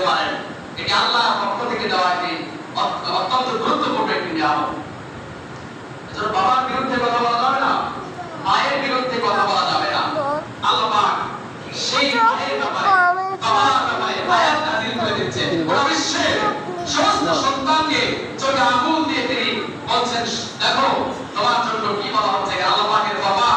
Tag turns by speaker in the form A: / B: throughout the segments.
A: পারেন। এটি আল্লাহর পক্ষ থেকে দেওয়া একটি অত্যন্ত গুরুত্বপূর্ণ একটি নিয়ামত। এজন্য বাবার বিরুদ্ধে কথা বলা যাবে না, মায়ের বিরুদ্ধে কথা বলা যাবে না। আল্লাহ পাক সেই মায়ের ব্যাপারে, বাবার ব্যাপারে আয়াত নাযিল করে দিচ্ছেন। পুরো বিশ্বের সমস্ত সন্তানকে চোখে আঙুল দিয়ে তিনি বলছেন, দেখো তোমার জন্য কি বলা হচ্ছে। আল্লাহ পাকের বাবা,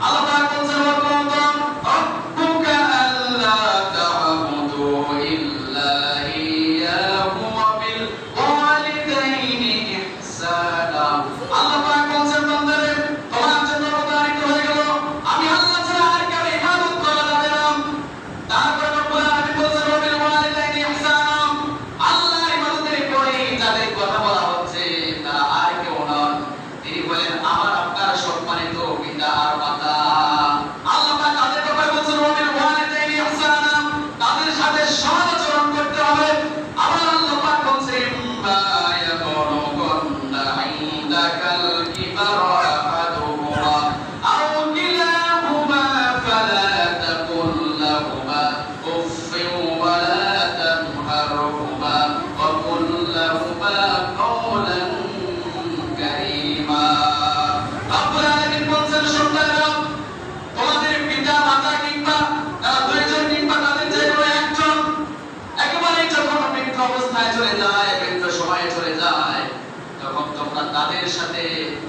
A: আল্লাহ পাক বলছেন, রব্বুকা আল্লা তা'বুদু ইল্লা ইয়্যাহু ওয়া বিল ওয়ালিদাইনি ইহসানা। আল্লাহ পাক বলছেন, বান্দারে তোমার জন্য অবতারিত হয়ে গেল আমি আল্লাহ ছাড়া আর কারো ইবাদত করা যাবে না। তারপর রব্বুল আলামিন বলছেন, ওয়া বিল ওয়ালিদাইনি ইহসানা। আল্লাহর ইবাদতের পরে যাদের কথা বলা হচ্ছে তারা আর কেউ নন, তিনি বলেন আমার আপনার সম্মানিত পিতা আর মাতা। আল্লাহ পাক তাদের ব্যাপারে বলছেন, ওয়া বিল ওয়ালিদাইনি ইহসানা, তাদের সাথে সৎ আচরণ করতে হবে। আবার আল্লাহ পাক বলছেন, মা ইয়াবলুগান্না ইনদাকাল কিবারা আহাদুহুমা আও কিলাহুমা ফালা তাকুল লাহুমা উফফিন ওয়া লা তানহারহুমা ওয়া কুল লাহুমা কাওলান কারীমা। রব্বুল আলামিন বলছেন, সন্তানেরা তোমাদের পিতা মাতা কিংবা তারা দুইজন কিংবা তাদের যে কোনো একজন একেবারে যখন বৃদ্ধ অবস্থায় চলে যায়, বৃদ্ধ সময়ে চলে যায়, তখন তোমরা তাদের সাথে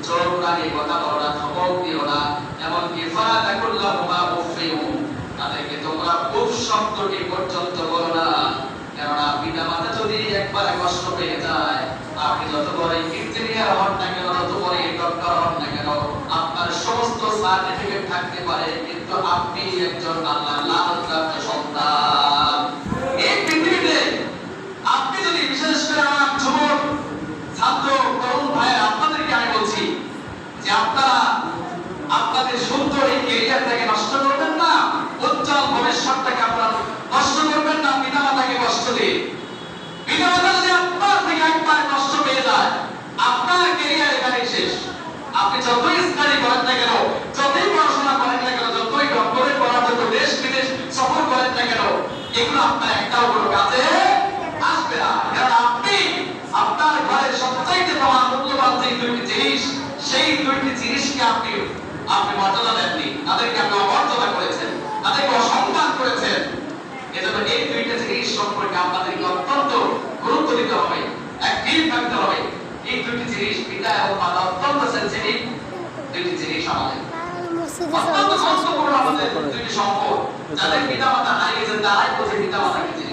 A: চোরানি কথা বলো না, ধমক দিও না, এমনকি ফালা তাকুল লাহুমা উফফিন, তাদেরকে তোমরা উফ শব্দটি পর্যন্ত বলো না। কেননা পিতা মাতা যদি একবারে কষ্ট পেয়ে যায়, আপনি যত বড় ইঞ্জিনিয়ার হন না কেন, যত বড় ডক্টর হন না কেন, আপনার সমস্ত সার্টিফিকেট থাকতে পারে, কিন্তু আপনি একজন আল্লাহর লালনপ্রাপ্ত সন্তান। এই পৃথিবীতে আপনি যদি, বিশেষ করে আমার যুবক ছাত্র তরুণ ভাইয়েরা, আপনাদেরকে আমি বলছি যে আপনারা আপনাদের সুন্দর এই ক্যারিয়ারটাকে নষ্ট করবেন না, উজ্জ্বল ভবিষ্যৎটাকে আপনারা নষ্ট করবেন না পিতা মাতাকে কষ্ট দিয়ে। পিতা মাতা যদি আপনার থেকে একবার কষ্ট পেয়ে যায়, আপনার ক্যারিয়ার এখানেই শেষ। আপনি যতই স্টাডি করেন না কেন, যতই পড়াশোনা করেন না কেন, যতই ডক্টরেট করার জন্য দেশ বিদেশ সফর করেন না কেন, এগুলো আপনার একটাও কোনো কাজে আসবে না। কারণ আপনি আপনার ঘরের সবচাইতে মূল্যবান যে দুইটি জিনিস, সেই দুইটি জিনিসকে আপনি মর্যাদা দেননি, তাদেরকে আপনি অমর্যাদা করেছেন, তাদেরকে অসম্মান করেছেন। এজন্য এই দুইটা জিনিস সম্পর্কে আপনাদেরকে অত্যন্ত গুরুত্ব দিতে হবে, অ্যাক্টিভ থাকতে হবে। এই দুইটি জিনিস পিতা এবং মাতা অত্যন্ত সেনসিটিভ দুইটি জিনিস, আমাদের অত্যন্ত গুরুত্বপূর্ণ, আমাদের দুইটি সম্পদ। যাদের পিতা মাতা হারিয়ে গেছেন তারাই বোঝে পিতা মাতা কি জিনিস।